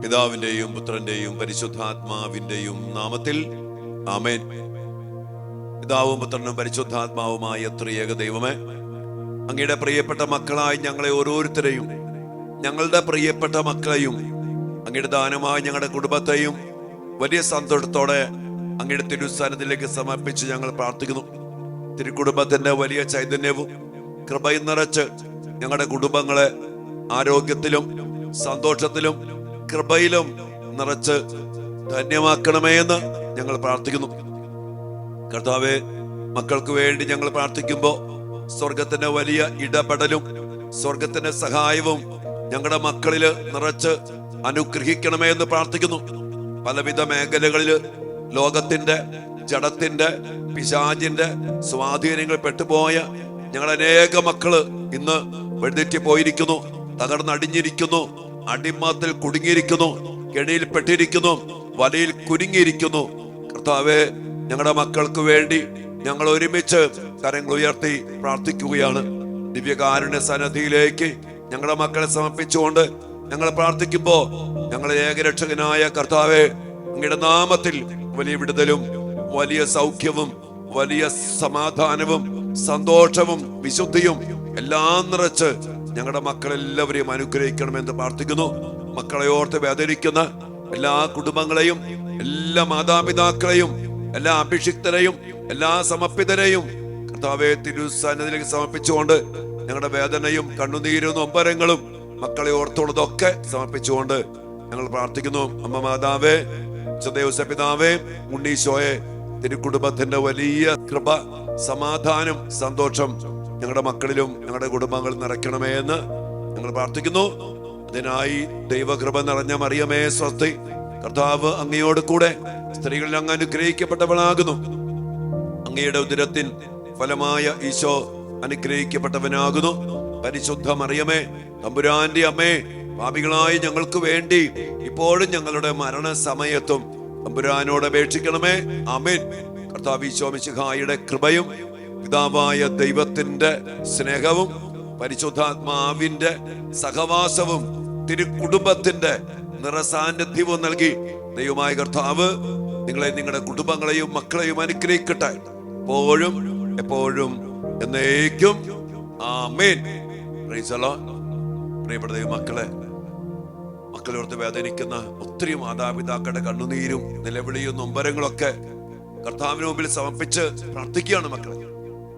പിതാവിന്റെയും പുത്രന്റെയും പരിശുദ്ധാത്മാവിന്റെയും നാമത്തിൽ ആമേൻ. പിതാവും പുത്രനും പരിശുദ്ധാത്മാവുമായ ത്രിയേക ദൈവമേ, അങ്ങയുടെ പ്രിയപ്പെട്ട മക്കളായി ഞങ്ങളെ ഓരോരുത്തരെയും, ഞങ്ങളുടെ പ്രിയപ്പെട്ട മക്കളെയും, അങ്ങയുടെ ദാനമായി ഞങ്ങളുടെ കുടുംബത്തെയും വലിയ സന്തോഷത്തോടെ അങ്ങയുടെ തിരുസ്ഥാനത്തിലേക്ക് സമർപ്പിച്ച് ഞങ്ങൾ പ്രാർത്ഥിക്കുന്നു. തിരുക്കുടുംബത്തിന്റെ വലിയ ചൈതന്യവും കൃപയും നിറച്ച് ഞങ്ങളുടെ കുടുംബങ്ങളെ ആരോഗ്യത്തിലും സന്തോഷത്തിലും കൃപയിലും നിറച്ച് ധന്യമാക്കണമേ എന്ന് ഞങ്ങൾ പ്രാർത്ഥിക്കുന്നു. കർത്താവേ, മക്കൾക്ക് വേണ്ടി ഞങ്ങൾ പ്രാർത്ഥിക്കുമ്പോൾ സ്വർഗത്തിന്റെ വലിയ ഇടപെടലും സ്വർഗത്തിന്റെ സഹായവും ഞങ്ങളുടെ മക്കളില് നിറച്ച് അനുഗ്രഹിക്കണമേ എന്ന് പ്രാർത്ഥിക്കുന്നു. പലവിധ മേഖലകളില് ലോകത്തിന്റെ, ജഡത്തിന്റെ, പിശാചിന്റെ സ്വാധീനങ്ങൾ പെട്ടുപോയ ഞങ്ങൾ അനേക മക്കള് ഇന്ന് വെഴുതെറ്റി പോയിരിക്കുന്നു, തകർന്നടിഞ്ഞിരിക്കുന്നു, അടിമത്തിൽ കുടുങ്ങിയിരിക്കുന്നു, കെണിയിൽ പെട്ടിരിക്കുന്നു, വലയിൽ കുരുങ്ങിയിരിക്കുന്നു. കർത്താവേ, ഞങ്ങളുടെ മക്കൾക്ക് വേണ്ടി ഞങ്ങൾ ഒരുമിച്ച് കരങ്ങൾ ഉയർത്തി പ്രാർത്ഥിക്കുകയാണ്. ദിവ്യകാരുണ്യ സന്നിധിയിലേക്ക് ഞങ്ങളുടെ മക്കളെ സമർപ്പിച്ചുകൊണ്ട് ഞങ്ങൾ പ്രാർത്ഥിക്കുമ്പോ ഞങ്ങളെ ഏകരക്ഷകനായ കർത്താവേ, അങ്ങയുടെ നാമത്തിൽ വലിയ വിടുതലും വലിയ സൗഖ്യവും വലിയ സമാധാനവും സന്തോഷവും വിശുദ്ധിയും എല്ലാം നിറച്ച് ഞങ്ങളുടെ മക്കളെല്ലാവരെയും അനുഗ്രഹിക്കണമെന്ന് പ്രാർത്ഥിക്കുന്നു. മക്കളെ ഓർത്ത് വേദനിക്കുന്ന എല്ലാ കുടുംബങ്ങളെയും, എല്ലാ മാതാപിതാക്കളെയും, എല്ലാ അഭിഷിക്തരെയും, എല്ലാ സമർപ്പിതരെയും കർത്താവേ തിരുസന്നിധിയിലേക്ക് സമർപ്പിച്ചുകൊണ്ട് ഞങ്ങളുടെ വേദനയും കണ്ണുനീരും നൊമ്പരങ്ങളും മക്കളെ ഓർത്തുള്ളതൊക്കെ സമർപ്പിച്ചുകൊണ്ട് ഞങ്ങൾ പ്രാർത്ഥിക്കുന്നു. അമ്മ മാതാവേ, പിതാവേ, ഉണ്ണീശോയെ, തിരുക്കുടുംബത്തിന്റെ വലിയ കൃപ, സമാധാനം, സന്തോഷം ഞങ്ങളുടെ മക്കളിലും ഞങ്ങളുടെ കുടുംബങ്ങളിൽ നിറയ്ക്കണമേ എന്ന് ഞങ്ങൾ പ്രാർത്ഥിക്കുന്നു. അതിനായി ദൈവകൃപ നിറഞ്ഞ മറിയമേ സ്വസ്തി, കർത്താവ് അങ്ങയോട് കൂടെ സ്ത്രീകളിൽ അങ്ങ് അനുഗ്രഹിക്കപ്പെട്ടവളാകുന്നു. അങ്ങയുടെ ഉദരത്തിൻ ഫലമായ ഈശോ അനുഗ്രഹിക്കപ്പെട്ടവനാകുന്നു. പരിശുദ്ധ മറിയമേ, തമ്പുരാന്റെ അമ്മേ, പാപികളായി ഞങ്ങൾക്ക് വേണ്ടി ഇപ്പോഴും ഞങ്ങളുടെ മരണസമയത്തും തമ്പുരാനോട് അപേക്ഷിക്കണമേ. ആമേൻ. കർത്താവ് ഈശോ മിശിഹായുടെ കൃപയും പിതാവായ ദൈവത്തിന്റെ സ്നേഹവും പരിശുദ്ധാത്മാവിന്റെ സഹവാസവും തിരുക്കുടുംബത്തിന്റെ നിറസാന്നിധ്യവും നൽകി ദൈവമായ കർത്താവ് നിങ്ങളെ, നിങ്ങളുടെ കുടുംബങ്ങളെയും മക്കളെയും അനുഗ്രഹിക്കട്ടെ, എപ്പോഴും എപ്പോഴും എന്നേക്കും. ആമേൻ. Praise the Lord. പ്രിയപ്പെട്ട ദൈവമക്കളെ, മക്കളോർത്ത് വേദനിക്കുന്ന ഒത്തിരി മാതാപിതാക്കളുടെ കണ്ണുനീരും നിലവിളിയും നൊമ്പരങ്ങളൊക്കെ കർത്താവിന് മുമ്പിൽ സമർപ്പിച്ച് പ്രാർത്ഥിക്കുകയാണ് മക്കളെ.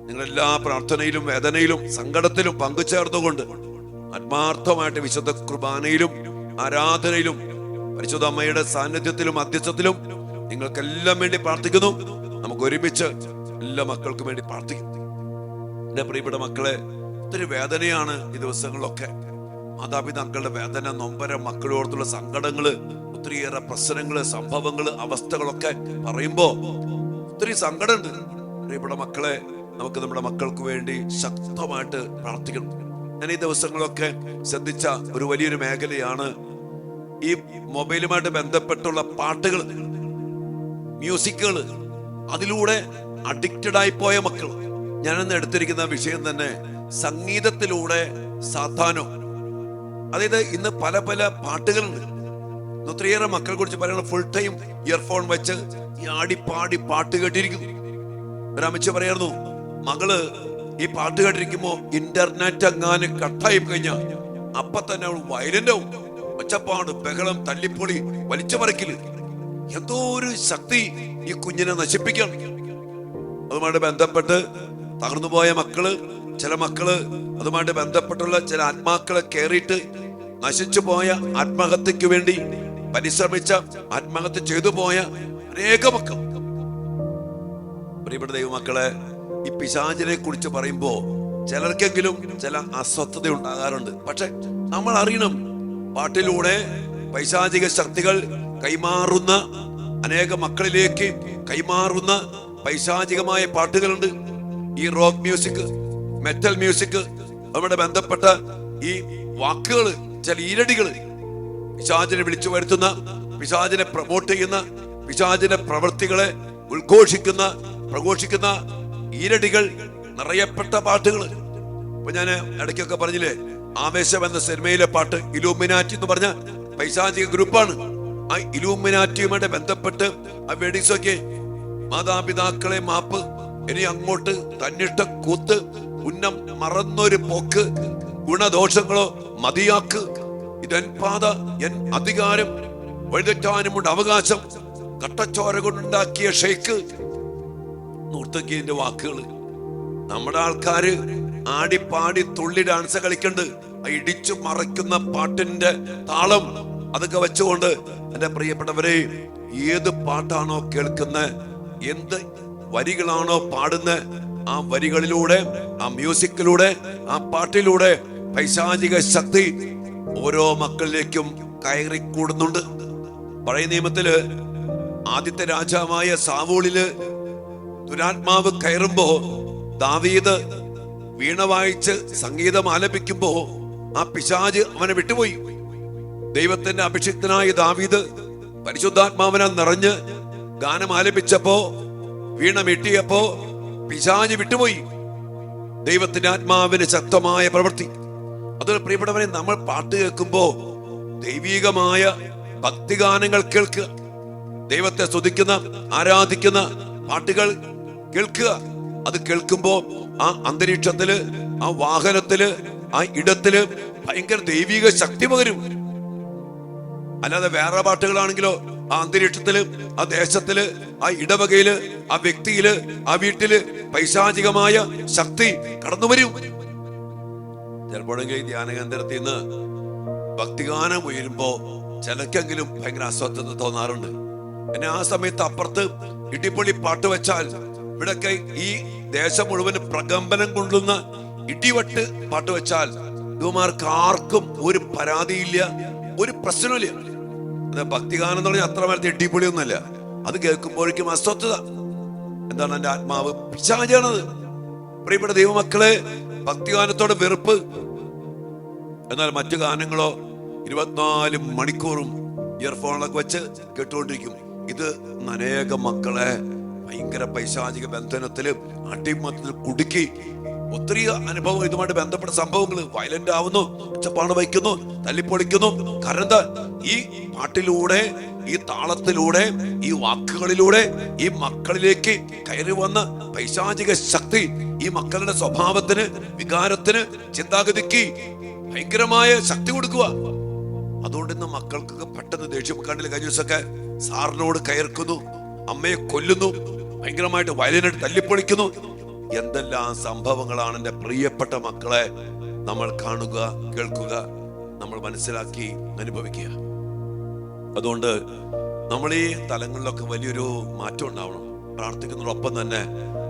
നിങ്ങളെല്ലാ പ്രാർത്ഥനയിലും വേദനയിലും സങ്കടത്തിലും പങ്കുചേർന്നുകൊണ്ട് ആത്മാർത്ഥമായിട്ട് വിശുദ്ധ കുർബാനയിലും ആരാധനയിലും പരിശുദ്ധ അമ്മയുടെ സാന്നിധ്യത്തിലും മധ്യസ്ഥത്തിലും നിങ്ങൾക്കെല്ലാം വേണ്ടി പ്രാർത്ഥിക്കുന്നു. നമുക്ക് ഒരുമിച്ച് എല്ലാ മക്കൾക്കും വേണ്ടി പ്രാർത്ഥിക്കും. എന്റെ പ്രിയപ്പെട്ട മക്കളെ, ഒത്തിരി വേദനയാണ് ഈ ദിവസങ്ങളിലൊക്കെ. മാതാപിതാക്കളുടെ വേദന, നൊമ്പരം, മക്കളോർത്തുള്ള സങ്കടങ്ങള്, ഒത്തിരിയേറെ പ്രശ്നങ്ങള്, സംഭവങ്ങള്, അവസ്ഥകളൊക്കെ പറയുമ്പോ ഒത്തിരി സങ്കടമുണ്ട്. പ്രിയപ്പെട്ട മക്കളെ, നമുക്ക് നമ്മുടെ മക്കൾക്ക് വേണ്ടി ശക്തമായിട്ട് പ്രാർത്ഥിക്കണം. ഞാൻ ഈ ദിവസങ്ങളൊക്കെ ശ്രദ്ധിച്ച ഒരു വലിയൊരു മേഖലയാണ് ഈ മൊബൈലുമായിട്ട് ബന്ധപ്പെട്ടുള്ള പാട്ടുകൾ, മ്യൂസിക്കുകൾ. അതിലൂടെ അഡിക്റ്റഡ് ആയി പോയ മക്കൾ. ഞാനിന്ന് എടുത്തിരിക്കുന്ന വിഷയം തന്നെ സംഗീതത്തിലൂടെ സാധാനം. അതായത് ഇന്ന് പല പല പാട്ടുകളുണ്ട്. ഒത്തിരിയേറെ മക്കളെ കുറിച്ച് പറയുന്നത് ഫുൾ ടൈം ഇയർഫോൺ വെച്ച് ആടിപ്പാടി പാട്ട് കേട്ടിരിക്കുന്നു. ഒരമ്മച്ചി പറയായിരുന്നു, മകള് ഈ പാട്ട് കേട്ടിരിക്കുമ്പോ ഇന്റർനെറ്റ് എങ്ങാനും കട്ടായി കഴിഞ്ഞാൽ അപ്പൊ തന്നെ അവൾ വയലന്റ് ആവും. ഒച്ചപ്പാട്, ബഹളം, തല്ലിപ്പൊളി, വലിച്ചു പറിക്കല്, എന്തോ ഒരു ശക്തി ഈ കുഞ്ഞിനെ നശിപ്പിക്കണം. അതുമായിട്ട് ബന്ധപ്പെട്ട് തകർന്നുപോയ മക്കള്, ചില മക്കള് അതുമായിട്ട് ബന്ധപ്പെട്ടുള്ള ചില ആത്മാക്കളെ കേറിയിട്ട് നശിച്ചു പോയ, ആത്മഹത്യക്ക് വേണ്ടി പരിശ്രമിച്ച, ആത്മഹത്യ ചെയ്തു പോയ അനേക മക്കൾ. പ്രിയപ്പെട്ട ദൈവമക്കളെ, ഈ പിശാചിനെ കുറിച്ച് പറയുമ്പോ ചിലർക്കെങ്കിലും ചില അസ്വസ്ഥത ഉണ്ടാകാറുണ്ട്. പക്ഷെ നമ്മൾ അറിയണം, പാട്ടിലൂടെ പൈശാചിക ശക്തികൾ കൈമാറുന്ന, അനേക മക്കളിലേക്ക് കൈമാറുന്ന പൈശാചികമായ പാട്ടുകളുണ്ട്. ഈ റോക്ക് മ്യൂസിക്, മെറ്റൽ മ്യൂസിക്, നമ്മുടെ ബന്ധപ്പെട്ട ഈ വാക്കുകൾ, ചില ഈരടികൾ പിശാചിനെ വിളിച്ചു വരുത്തുന്ന, പിശാചിനെ പ്രൊമോട്ട് ചെയ്യുന്ന, പിശാചിന്റെ പ്രവൃത്തികളെ പ്രഘോഷിക്കുന്ന ഈരടികൾ നിറയപ്പെട്ട പാട്ടുകൾ. അപ്പൊ ഞാൻ ഇടയ്ക്കൊക്കെ പറഞ്ഞില്ലേ, ആവേശം എന്ന സിനിമയിലെ പാട്ട്, ഇലൂമിനാറ്റി എന്ന് പറഞ്ഞ പൈശാചിക ഗ്രൂപ്പാണ്. ആ ഇലൂമിനാറ്റിയുമായിട്ട് ബന്ധപ്പെട്ട് ആ വെടിസൊക്കെ മാതാപിതാക്കളെ മാപ്പ്, ഇനി അങ്ങോട്ട് തന്നിഷ്ട കൂത്ത്, ഉന്നം മറന്നൊരു പോക്ക്, ഗുണദോഷങ്ങളോ മതിയാക്ക്, ഇതെൻ പാത, എൻ അധികാരം, വഴിതെറ്റാനുമുണ്ട് അവകാശം, കട്ടച്ചോര കൊണ്ടുണ്ടാക്കിയ ഷെയ്ക്ക്. നൂർത്തക്കീന്റെ വാക്കുകൾ നമ്മുടെ ആൾക്കാര് ആടിപ്പാടി തുള്ളി ഡാൻസ് കളിക്കണ്ട്. ഇടിച്ചു മറയ്ക്കുന്ന പാട്ടിന്റെ താളം അതൊക്കെ വെച്ചുകൊണ്ട് എന്റെ പ്രിയപ്പെട്ടവരെ, ഏത് പാട്ടാണോ കേൾക്കുന്നത്, എന്ത് വരികളാണോ പാടുന്നത്, ആ വരികളിലൂടെ, ആ മ്യൂസിക്കിലൂടെ, ആ പാട്ടിലൂടെ പൈശാചിക ശക്തി ഓരോ മക്കളിലേക്കും കയറിക്കൂടുന്നുണ്ട്. പഴയ നിയമത്തില് ആദ്യത്തെ രാജാവായ സാവൂളില് ദുരാത്മാവ് കയറുമ്പോ ദാവീദ് വീണ വായിച്ച് സംഗീതം ആലപിക്കുമ്പോ ആ പിശാച് അവനെ വിട്ടുപോയി. ദൈവത്തിന്റെ അഭിഷിക്തനായ ദാവീദ് പരിശുദ്ധാത്മാവിനെ നിറഞ്ഞ് ഗാനം ആലപിച്ചപ്പോ, വീണ മെട്ടിയപ്പോ പിശാച് വിട്ടുപോയി. ദൈവത്തിന്റെ ആത്മാവിന് ശക്തമായ പ്രവൃത്തി. അതുപോലെ പ്രിയപ്പെട്ടവരെ, നമ്മൾ പാട്ട് കേൾക്കുമ്പോ ദൈവീകമായ ഭക്തിഗാനങ്ങൾ കേൾക്കുക, ദൈവത്തെ സ്തുതിക്കുന്ന ആരാധിക്കുന്ന പാട്ടുകൾ കേൾക്കുക. അത് കേൾക്കുമ്പോ ആ അന്തരീക്ഷത്തില്, ആ വാഹനത്തില്, ആ ഇടത്തില് ഭയങ്കര ദൈവിക ശക്തി പകരും. അല്ലാതെ വേറെ പാട്ടുകളാണെങ്കിലോ ആ അന്തരീക്ഷത്തില്, ആ ദേശത്തില്, ആ ഇടവകയില്, ആ വ്യക്തിയില്, ആ വീട്ടില് പൈശാചികമായ ശക്തി കടന്നു വരും. ചിലപ്പോഴെങ്കിലും ധ്യാന കേന്ദ്രത്തിൽ നിന്ന് ഭക്തിഗാനം ഉയരുമ്പോ ചിലക്കെങ്കിലും ഭയങ്കര അസ്വസ്ഥത തോന്നാറുണ്ട്. പിന്നെ ആ സമയത്ത് അപ്പുറത്ത് ഇടിപ്പൊളി പാട്ട് വെച്ചാൽ, ഇവിടൊക്കെ ഈ ദേശം മുഴുവൻ പ്രകമ്പനം കൊള്ളുന്ന ഇടിവെട്ട് പാട്ട് വെച്ചാൽ ഇവന്മാർക്ക് ആർക്കും ഒരു പരാതിയില്ല, ഒരു പ്രശ്നമില്ല. അത് ഭക്തിഗാനം എന്ന് പറഞ്ഞാൽ അത്ര നേരത്തെ ഇടിപ്പൊളിയൊന്നുമല്ല. അത് കേൾക്കുമ്പോഴേക്കും അസ്വസ്ഥത. എന്താണ്? എന്റെ ആത്മാവ് പിശാചാണത്. പ്രിയപ്പെട്ട ദൈവമക്കളെ, ഭക്തിഗാനത്തോടെ വെറുപ്പ്. എന്നാൽ മറ്റു ഗാനങ്ങളോ 24 മണിക്കൂറും ഇയർഫോണിലൊക്കെ വെച്ച് കേട്ടുകൊണ്ടിരിക്കും. ഇത് അനേകം മക്കളെ ഭയങ്കര പൈശാചിക ബന്ധനത്തില്, അടിമത്തിൽ കുടുക്കി. ഒത്തിരി അനുഭവം ഇതുമായിട്ട് ബന്ധപ്പെട്ട സംഭവങ്ങൾ. വയലന്റ് ആവുന്നു, ഒച്ചപ്പാട് വയ്ക്കുന്നു, തല്ലിപ്പൊളിക്കുന്നു. കാരണം എന്താ? ഈ പാട്ടിലൂടെ, ഈ താളത്തിലൂടെ, ഈ വാക്കുകളിലൂടെ ഈ മക്കളിലേക്ക് കയറി വന്ന പൈശാചിക ശക്തി ഈ മക്കളുടെ സ്വഭാവത്തിന്, വികാരത്തിന്, ചിന്താഗതിക്ക് ഭയങ്കരമായ ശക്തി കൊടുക്കുക. അതുകൊണ്ട് ഇന്ന് മക്കൾക്കൊക്കെ പെട്ടെന്ന് ദേഷ്യം. കണ്ടില്ല, കഴിഞ്ഞ ദിവസമൊക്കെ സാറിനോട് കയർക്കുന്നു, അമ്മയെ കൊല്ലുന്നു, ഭയങ്കരമായിട്ട് വയലിനായിട്ട് തല്ലിപ്പൊളിക്കുന്നു. എന്തെല്ലാം സംഭവങ്ങളാണ് എൻ്റെ പ്രിയപ്പെട്ട മക്കളെ നമ്മൾ കാണുക, കേൾക്കുക, നമ്മൾ മനസ്സിലാക്കി അനുഭവിക്കുക. അതുകൊണ്ട് നമ്മൾ ഈ തലങ്ങളിലൊക്കെ വലിയൊരു മാറ്റം ഉണ്ടാവണം. പ്രാർത്ഥിക്കുന്നതോടൊപ്പം തന്നെ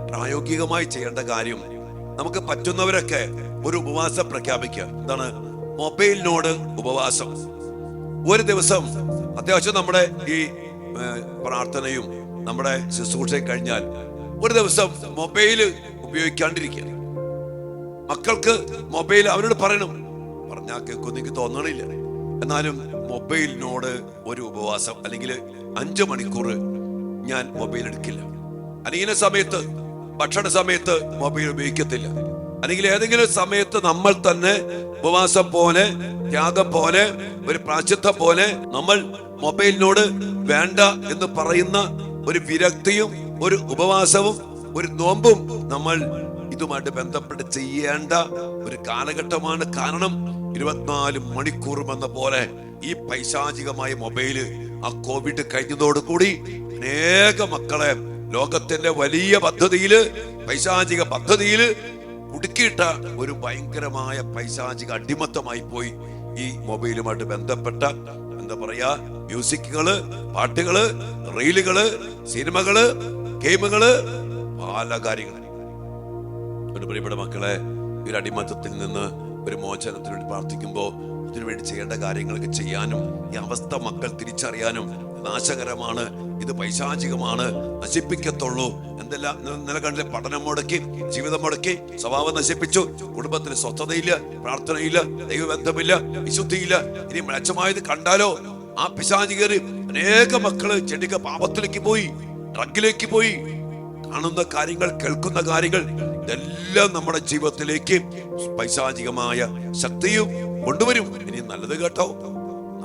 പ്രായോഗികമായി ചെയ്യേണ്ട കാര്യം, നമുക്ക് പറ്റുന്നവരൊക്കെ ഒരു ഉപവാസം പ്രഖ്യാപിക്കുക. എന്താണ്? മൊബൈലിനോട് ഉപവാസം. ഒരു ദിവസം അത്യാവശ്യം നമ്മുടെ ഈ പ്രാർത്ഥനയും നമ്മുടെ ശുശ്രൂഷയും കഴിഞ്ഞാൽ ഒരു ദിവസം മൊബൈൽ ഉപയോഗിക്കാണ്ടിരിക്കുക. മക്കൾക്ക് മൊബൈൽ അവരോട് പറയണം, പറഞ്ഞാൽ കേൾക്കുമെന്ന് എനിക്ക് തോന്നണില്ല. എന്നാലും മൊബൈലിനോട് ഒരു ഉപവാസം, അല്ലെങ്കിൽ 5 മണിക്കൂർ ഞാൻ മൊബൈൽ എടുക്കില്ല. അല്ലെങ്കിൽ സമയത്ത്, ഭക്ഷണ സമയത്ത് മൊബൈൽ ഉപയോഗിക്കത്തില്ല. അല്ലെങ്കിൽ ഏതെങ്കിലും സമയത്ത് നമ്മൾ തന്നെ ഉപവാസം പോലെ, ത്യാഗം പോലെ, ഒരു പ്രാശ്ചിത്തം പോലെ നമ്മൾ മൊബൈലിനോട് വേണ്ട എന്ന് പറയുന്ന ഒരു വിരക്തിയും, ഒരു ഉപവാസവും, ഒരു നോമ്പും നമ്മൾ ഇതുമായിട്ട് ബന്ധപ്പെട്ട് ചെയ്യേണ്ട ഒരു കാലഘട്ടമാണ്. കാരണം 24 മണിക്കൂറും എന്ന പോലെ ഈ പൈശാചികമായ മൊബൈല് ആ കോവിഡ് കഴിഞ്ഞതോടുകൂടി അനേക മക്കളെ ലോകത്തിന്റെ വലിയ പദ്ധതിയില്, പൈശാചിക പദ്ധതിയില് കുടുക്കിയിട്ട ഒരു ഭയങ്കരമായ പൈശാചിക അടിമത്തമായി പോയി ഈ മൊബൈലുമായിട്ട് ബന്ധപ്പെട്ട എന്താ പറയാ, മ്യൂസിക്കുകള്, പാട്ടുകള്, റീലുകള്, സിനിമകള്, ഗെയിമുകള്, പല കാര്യങ്ങൾ. ഒരു പ്രിയപ്പെട്ട മക്കളെ, ഈ അടിമത്തത്തിൽ നിന്ന് ഒരു മോചനത്തിന് വേണ്ടി പ്രാർത്ഥിക്കുമ്പോൾ ഇതിനുവേണ്ടി ചെയ്യേണ്ട കാര്യങ്ങളൊക്കെ ചെയ്യാനും, ഈ അവസ്ഥ മക്കൾ തിരിച്ചറിയാനും, നാശകരമാണ്, ഇത് പൈശാചികമാണ്, നശിപ്പിക്കത്തുള്ളൂ, എന്തെല്ലാം നിലകണ്ടിലെ പഠനം മുടക്കി, ജീവിതം മുടക്കി, സ്വഭാവം നശിപ്പിച്ചു, കുടുംബത്തിന് സ്വസ്ഥതയില്ല, പ്രാർത്ഥനയില്ല, ദൈവബന്ധമില്ല, വിശുദ്ധിയില്ല, ഇനി മെച്ചമായത് കണ്ടാലോ ആ പിശാചി കയറി അനേക മക്കള് ചെടിക പാപത്തിലേക്ക് പോയി, ഡ്രഗിലേക്ക് പോയി. കാണുന്ന കാര്യങ്ങൾ, കേൾക്കുന്ന കാര്യങ്ങൾ, ഇതെല്ലാം നമ്മുടെ ജീവിതത്തിലേക്ക് പൈശാചികമായ ശക്തിയും കൊണ്ടുവരും. ഇനി നല്ലത് കേട്ടോ,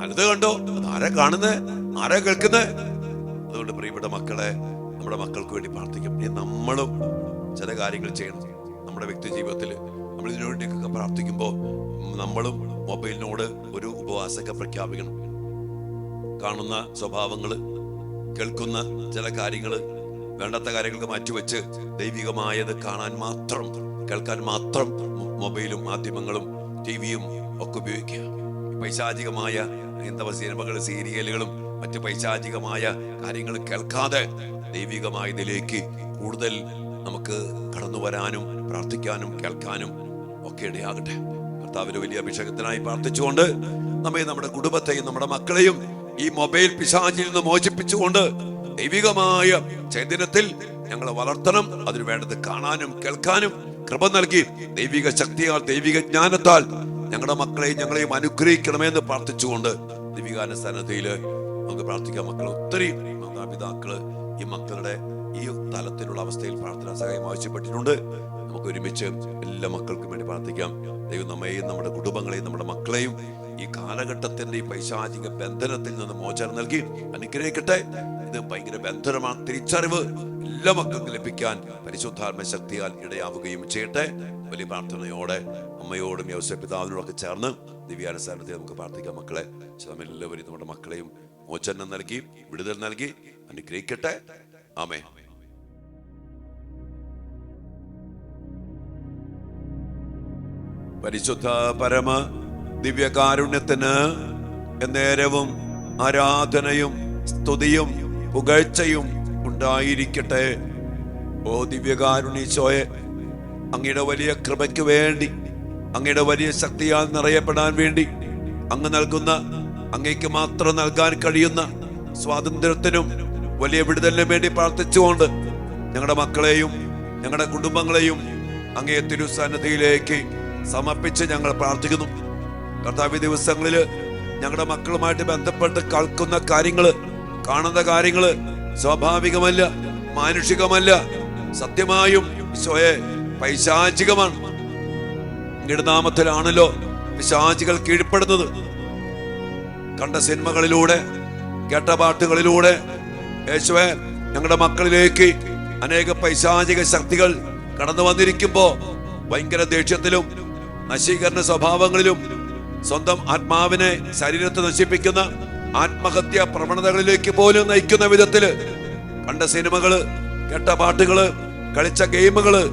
നല്ലത് കണ്ടോ, ആരാ കാണുന്നേ, ആരാ കേൾക്കുന്നേ? അതുകൊണ്ട് പ്രിയപ്പെട്ട മക്കളെ, നമ്മുടെ മക്കൾക്ക് വേണ്ടി പ്രാർത്ഥിക്കും. ഇനി നമ്മളും ചില കാര്യങ്ങൾ ചെയ്യണം നമ്മുടെ വ്യക്തി ജീവിതത്തിൽ. നമ്മൾ ഇതിനു വേണ്ടിയൊക്കെ പ്രാർത്ഥിക്കുമ്പോൾ നമ്മളും മൊബൈലിനോട് ഒരു ഉപവാസമൊക്കെ പ്രഖ്യാപിക്കണം. കാണുന്ന സ്വഭാവങ്ങള്, കേൾക്കുന്ന ചില കാര്യങ്ങള്, വേണ്ടാത്ത കാര്യങ്ങൾക്ക് മാറ്റിവെച്ച് ദൈവികമായത് കാണാൻ മാത്രം, കേൾക്കാൻ മാത്രം മൊബൈലും മാധ്യമങ്ങളും ടിവിയും ഒക്കെ ഉപയോഗിക്കുക. പൈശാചികമായ സിനിമകളും സീരിയലുകളും മറ്റു പൈശാചികമായ കാര്യങ്ങൾ കേൾക്കാതെ ദൈവികമായതിലേക്ക് കൂടുതൽ നമുക്ക് കടന്നു വരാനും പ്രാർത്ഥിക്കാനും കേൾക്കാനും ഒക്കെ ഇടയാകട്ടെ. കർത്താവിന്റെ വലിയ അഭിഷേകത്തിനായി പ്രാർത്ഥിച്ചുകൊണ്ട് നമ്മെ, നമ്മുടെ കുടുംബത്തെയും നമ്മുടെ മക്കളെയും ഈ മൊബൈൽ പിശാചിൽ നിന്ന് മോചിപ്പിച്ചുകൊണ്ട് ദൈവികമായ ചൈതന്യത്തിൽ ഞങ്ങളെ വളർത്തണം. അതിനു വേണ്ടത് കാണാനും കേൾക്കാനും കൃപ നൽകി ദൈവിക ശക്തിയാൽ, ദൈവിക ജ്ഞാനത്താൽ ഞങ്ങളുടെ മക്കളെയും ഞങ്ങളെയും അനുഗ്രഹിക്കണമെന്ന് പ്രാർത്ഥിച്ചുകൊണ്ട് ദൈവികാനുസരണതയില് നമുക്ക് പ്രാർത്ഥിക്കാം. മക്കൾ ഒത്തിരി മാതാപിതാക്കള് ഈ മക്കളുടെ ഈ തലത്തിലുള്ള അവസ്ഥയിൽ പ്രാർത്ഥനാ സഹായം ആവശ്യപ്പെട്ടിട്ടുണ്ട്. നമുക്ക് ഒരുമിച്ച് എല്ലാ മക്കൾക്കും വേണ്ടി പ്രാർത്ഥിക്കാം. ദൈവം നമ്മയും നമ്മുടെ കുടുംബങ്ങളെയും നമ്മുടെ മക്കളെയും ഈ കാലഘട്ടത്തിന്റെ ഈ പൈശാചിക ബന്ധനത്തിൽ നിന്ന് മോചനം നൽകി അനുഗ്രഹിക്കട്ടെ. ഇത് ഭയങ്കര ബന്ധനമാണ്, തിരിച്ചറിവ് എല്ലാ മക്കൾക്കും ലഭിക്കാൻ പരിശുദ്ധാത്മ ശക്തിയാൽ ഇടയാവുകയും ചെയ്യട്ടെ. വലിയ പ്രാർത്ഥനയോടെ അമ്മയോടും യോസേപ്പ് പിതാവിനോടൊക്കെ ചേർന്ന് ദിവ്യാനുസരണത്തെ നമുക്ക് പ്രാർത്ഥിക്കാം. മക്കളെ, എല്ലാവരും നമ്മുടെ മക്കളെയും മോചനം നൽകി വിടുതൽ നൽകി അനുഗ്രഹിക്കട്ടെ. ആമേൻ. പരിശുദ്ധ പരമ ദിവ്യകാരുണ്യത്തിന് എന്നേരവും ആരാധനയും സ്തുതിയും പുകഴ്ചയും ഉണ്ടായിരിക്കട്ടെ. ഓ ദിവ്യകാരുണ്യീശോയെ, അങ്ങയുടെ വലിയ കൃപയ്ക്ക് വേണ്ടി, അങ്ങയുടെ വലിയ ശക്തിയാൽ നിറയപ്പെടാൻ വേണ്ടി, അങ്ങ് നൽകുന്ന, അങ്ങയ്ക്ക് മാത്രം നൽകാൻ കഴിയുന്ന സ്വാതന്ത്ര്യത്തിനും വലിയ വിടുതലിനും വേണ്ടി പ്രാർത്ഥിച്ചുകൊണ്ട് ഞങ്ങളുടെ മക്കളെയും ഞങ്ങളുടെ കുടുംബങ്ങളെയും അങ്ങേ തിരുസന്നിധിയിലേക്ക് സമർപ്പിച്ച് ഞങ്ങൾ പ്രാർത്ഥിക്കുന്നു. കർത്താവ്, ദിവസങ്ങളില് ഞങ്ങളുടെ മക്കളുമായിട്ട് ബന്ധപ്പെട്ട് കേൾക്കുന്ന കാര്യങ്ങള്, കാണുന്ന കാര്യങ്ങള് സ്വാഭാവികമല്ല, മാനുഷികമല്ല, സത്യമായും ഈശോയെ പൈശാചികമാണ്. അങ്ങയുടെ നാമത്തിലാണല്ലോ പിശാചികൾ കീഴ്പ്പെടുന്നത്. കണ്ട സിനിമകളിലൂടെ, കേട്ട പാട്ടുകളിലൂടെ യേശുവേ ഞങ്ങളുടെ മക്കളിലേക്ക് അനേക പൈശാചിക ശക്തികൾ കടന്നു വന്നിരിക്കുമ്പോ ഭയങ്കര ദേഷ്യത്തിലും നശീകരണ സ്വഭാവങ്ങളിലും സ്വന്തം ആത്മാവിനെ, ശരീരത്തെ നശിപ്പിക്കുന്ന ആത്മഹത്യ പ്രവണതകളിലേക്ക് പോലും നയിക്കുന്ന വിധത്തില് കണ്ട സിനിമകള്, കേട്ട പാട്ടുകള്, കളിച്ച ഗെയിമുകള്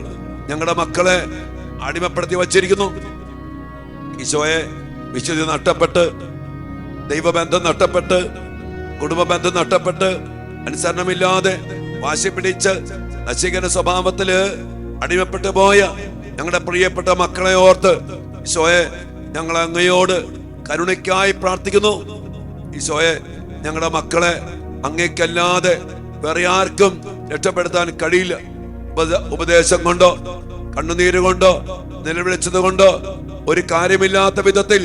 ഞങ്ങളുടെ മക്കളെ അടിമപ്പെടുത്തി വച്ചിരിക്കുന്നു. ഈശോയെ, വിശുദ്ധി നഷ്ടപ്പെട്ട്, ദൈവബന്ധം നഷ്ടപ്പെട്ട്, കുടുംബ ബന്ധം നഷ്ടപ്പെട്ട്, അനുസരണമില്ലാതെ വാശി പിടിച്ച് നശീകരണ സ്വഭാവത്തില് അടിമപ്പെട്ടു പോയ ഞങ്ങളുടെ പ്രിയപ്പെട്ട മക്കളെ ഓർത്ത് ഈശോയെ ഞങ്ങൾ അങ്ങയോട് കരുണയ്ക്കായി പ്രാർത്ഥിക്കുന്നു. ഈശോയെ, ഞങ്ങളുടെ മക്കളെ അങ്ങേക്കല്ലാതെ വേറെ ആർക്കും രക്ഷപ്പെടുത്താൻ കഴിയില്ല. ഉപദേശം കൊണ്ടോ കണ്ണുനീര് കൊണ്ടോ നിലവിളിച്ചത് കൊണ്ടോ ഒരു കാര്യമില്ലാത്ത വിധത്തിൽ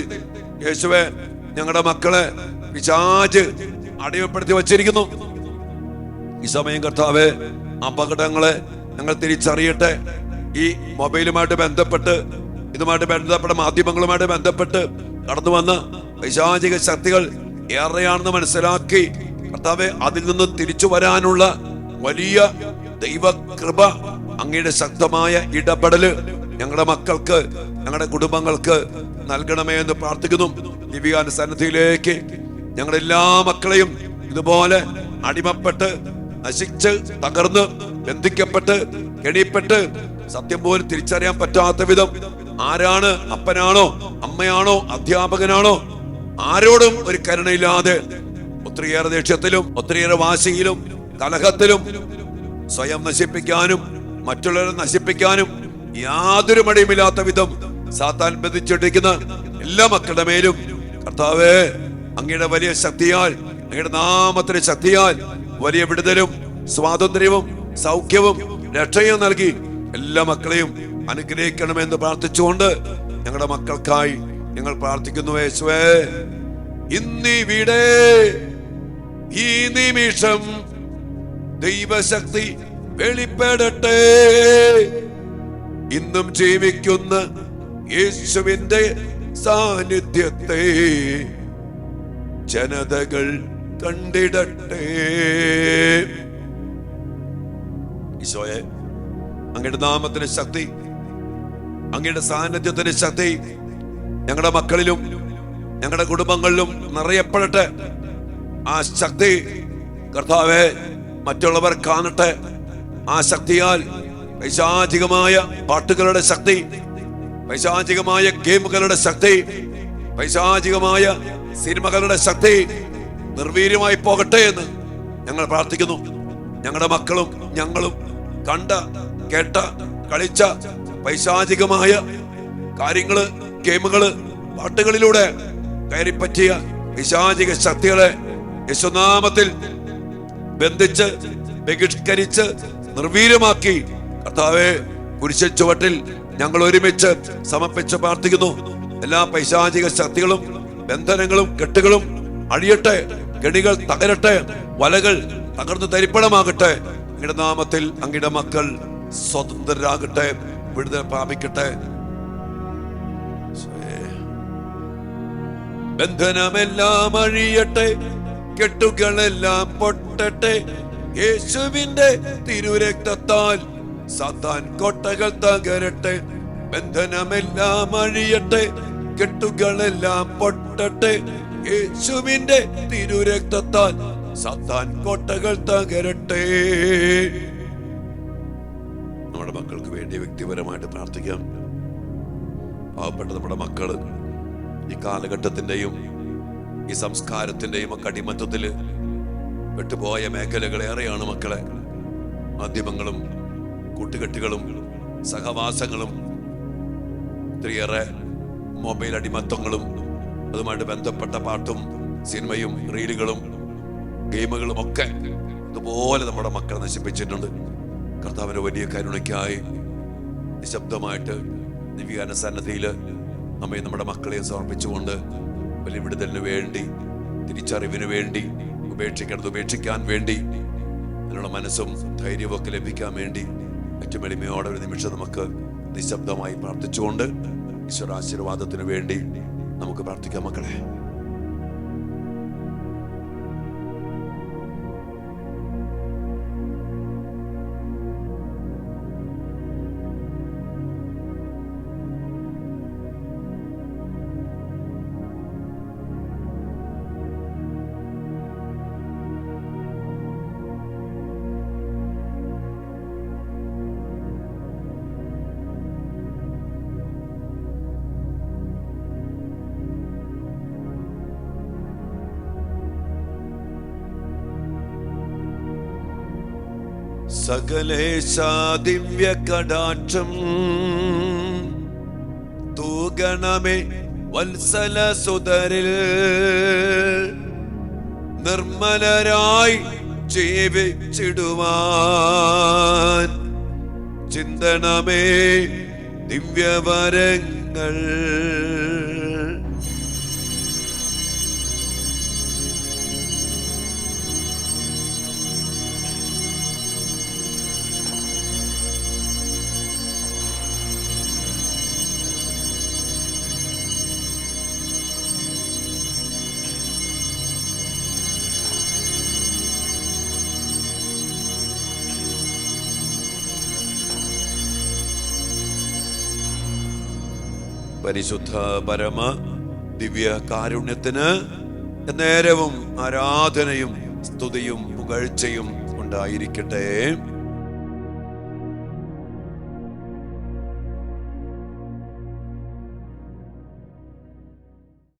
യേശുവെ ഞങ്ങളുടെ മക്കളെ പിശാച് അടിമപ്പെടുത്തി വച്ചിരിക്കുന്നു. ഈ സമയം കർത്താവേ, അപകടങ്ങളെ ഞങ്ങൾ തിരിച്ചറിയട്ടെ. ഈ മൊബൈലുമായിട്ട് ബന്ധപ്പെട്ട്, ഇതുമായിട്ട് ബന്ധപ്പെട്ട മാധ്യമങ്ങളുമായിട്ട് ബന്ധപ്പെട്ട് കടന്നു വന്ന പൈശാചിക ശക്തികൾ ഏറെയാണെന്ന് മനസ്സിലാക്കി കർത്താവേ, അതിൽ നിന്ന് തിരിച്ചു വരാനുള്ള വലിയ ദൈവകൃപ, അങ്ങയുടെ ശക്തമായ ഇടപെടല് ഞങ്ങളുടെ മക്കൾക്ക്, ഞങ്ങളുടെ കുടുംബങ്ങൾക്ക് നൽകണമേ എന്ന് പ്രാർത്ഥിക്കുന്നു. ദിവ്യാനുസന്നിധിയിലേക്ക് ഞങ്ങളുടെ എല്ലാ മക്കളെയും ഇതുപോലെ അടിമപ്പെട്ട് നശിച്ച് തകർന്ന് ബന്ധിക്കപ്പെട്ട് കെണിപ്പെട്ട് സത്യം പോലും തിരിച്ചറിയാൻ പറ്റാത്ത വിധം ആരാണ്, അപ്പനാണോ അമ്മയാണോ അധ്യാപകനാണോ, ആരോടും ഒരു കരുണയില്ലാതെ ഒത്തിരിയേറെ ദേഷ്യത്തിലും ഒത്തിരിയേറെ വാശിയിലും കലഹത്തിലും സ്വയം നശിപ്പിക്കാനും മറ്റുള്ളവരെ നശിപ്പിക്കാനും യാതൊരു മടിയുമില്ലാത്ത വിധം സാത്താൻ ബന്ധിച്ചിട്ടിരിക്കുന്ന എല്ലാ മക്കളുടെ മേലും കർത്താവേ, അങ്ങയുടെ വലിയ ശക്തിയാൽ, അങ്ങയുടെ നാമത്തിന്റെ ശക്തിയാൽ വലിയ വിടുതലും സ്വാതന്ത്ര്യവും സൗഖ്യവും രക്ഷയും നൽകി എല്ലാ മക്കളെയും അനുഗ്രഹിക്കണമെന്ന് പ്രാർത്ഥിച്ചുകൊണ്ട് ഞങ്ങളുടെ മക്കൾക്കായി ഞങ്ങൾ പ്രാർത്ഥിക്കുന്നു. യേശുവേ, ഇന്നിവിടെ ഈ നിമിഷം ദൈവശക്തി വെളിപ്പെടട്ടെ. ഇന്നും ജീവിക്കുന്ന യേശുവിന്റെ സാന്നിധ്യത്തെ ജനതകൾ കണ്ടിടട്ടെ. ഈശോയെ, അങ്ങയുടെ നാമത്തിന് ശക്തി, അങ്ങയുടെ സാന്നിധ്യത്തിന് ശക്തി ഞങ്ങളുടെ മക്കളിലും ഞങ്ങളുടെ കുടുംബങ്ങളിലും നിറയപ്പെടട്ടെ. ആ ശക്തി കർത്താവെ മറ്റുള്ളവർ കാണട്ടെ. ആ ശക്തിയാൽ പൈശാചികമായ പാട്ടുകളുടെ ശക്തി, പൈശാചികമായ ഗെയിമുകളുടെ ശക്തി, പൈശാചികമായ സിനിമകളുടെ ശക്തി നിർവീര്യമായി പോകട്ടെ എന്ന് ഞങ്ങൾ പ്രാർത്ഥിക്കുന്നു. ഞങ്ങളുടെ മക്കളും ഞങ്ങളും കണ്ട, കേട്ട, കളിച്ച പൈശാചികമായ കാര്യങ്ങള്, ഗെയിമുകള്, പാട്ടുകളിലൂടെ കയറിപ്പറ്റിയ പൈശാചിക ശക്തികളെ യേശുനാമത്തിൽ ബന്ധിച്ച്, ബഹിഷ്കരിച്ച്, നിർവീര്യമാക്കി കർത്താവേ, കുരിശിൻ ചുവട്ടിൽ ഞങ്ങൾ ഒരുമിച്ച് സമർപ്പിച്ച് പ്രാർത്ഥിക്കുന്നു. എല്ലാ പൈശാചിക ശക്തികളും, ബന്ധനങ്ങളും, കെട്ടുകളും അഴിയട്ടെ, കെണികൾ തകരട്ടെ, വലകൾ തകർന്ന് തരിപ്പണമാകട്ടെ. അങ്ങയുടെ നാമത്തിൽ അങ്ങയുടെ മക്കൾ സ്വതന്ത്രരാകട്ടെ, വിടുതൽ പ്രാപിക്കട്ടെ. ബന്ധനമെല്ലാം അഴിയട്ടെ, കെട്ടുകളെല്ലാം പൊട്ടട്ടെ. യേശുവിന്റെ തിരുരക്തത്താൽ സാത്താൻ കോട്ടകൾ തകരട്ടെ. ബന്ധനമെല്ലാം അഴിയട്ടെ, കെട്ടുകളെല്ലാം പൊട്ടട്ടെ. യേശുവിന്റെ തിരുരക്തത്താൽ സാത്താൻ കോട്ടകൾ തകരട്ടെ. നമ്മുടെ മക്കൾക്ക് വേണ്ടി വ്യക്തിപരമായിട്ട് പ്രാർത്ഥിക്കാം. പാവപ്പെട്ട നമ്മുടെ മക്കള് ഈ കാലഘട്ടത്തിന്റെയും ഈ സംസ്കാരത്തിന്റെയും ഒക്കെ അടിമത്തത്തില് വിട്ടുപോയ മേഖലകളേറെയാണ് മക്കളെ. മാധ്യമങ്ങളും കൂട്ടുകെട്ടുകളും സഹവാസങ്ങളും ഒത്തിരിയേറെ മൊബൈൽ അടിമത്തങ്ങളും അതുമായിട്ട് ബന്ധപ്പെട്ട പാട്ടും സിനിമയും റീലുകളും ഗെയിമുകളും ഒക്കെ ഇതുപോലെ നമ്മുടെ മക്കളെ നശിപ്പിച്ചിട്ടുണ്ട്. കർത്താവിന്റെ വലിയ കരുണയ്ക്കായി നിശബ്ദമായിട്ട് ദിവ്യാന സന്നദ്ധിയില് നമ്മെ നമ്മുടെ മക്കളെ സമർപ്പിച്ചുകൊണ്ട് വലിയ വിടുതലിന് വേണ്ടി, തിരിച്ചറിവിന് വേണ്ടി, ഉപേക്ഷിക്കേണ്ടത് ഉപേക്ഷിക്കാൻ വേണ്ടി, അതിനുള്ള മനസ്സും ധൈര്യവും ഒക്കെ ലഭിക്കാൻ വേണ്ടി ഏറ്റവും എളിമയോടെ ഒരു നിമിഷം നമുക്ക് നിശബ്ദമായി പ്രാർത്ഥിച്ചുകൊണ്ട് ഈശ്വരാശീർവാദത്തിന് വേണ്ടി നമുക്ക് പ്രാർത്ഥിക്കാം. മക്കളെ, സകലേശ ദിവ്യ കടാക്ഷം തൂഗണമേ വത്സല സുതരിൽ നിർമ്മലരായി ജീവിച്ചിടുവാൻ ചിന്തണമേ ദിവ്യവരങ്ങൾ. പരിശുദ്ധ പരമ ദിവ്യ കാരുണ്യത്തിന് നേരവും ആരാധനയും സ്തുതിയും പുകഴ്ചയും ഉണ്ടായിരിക്കട്ടെ.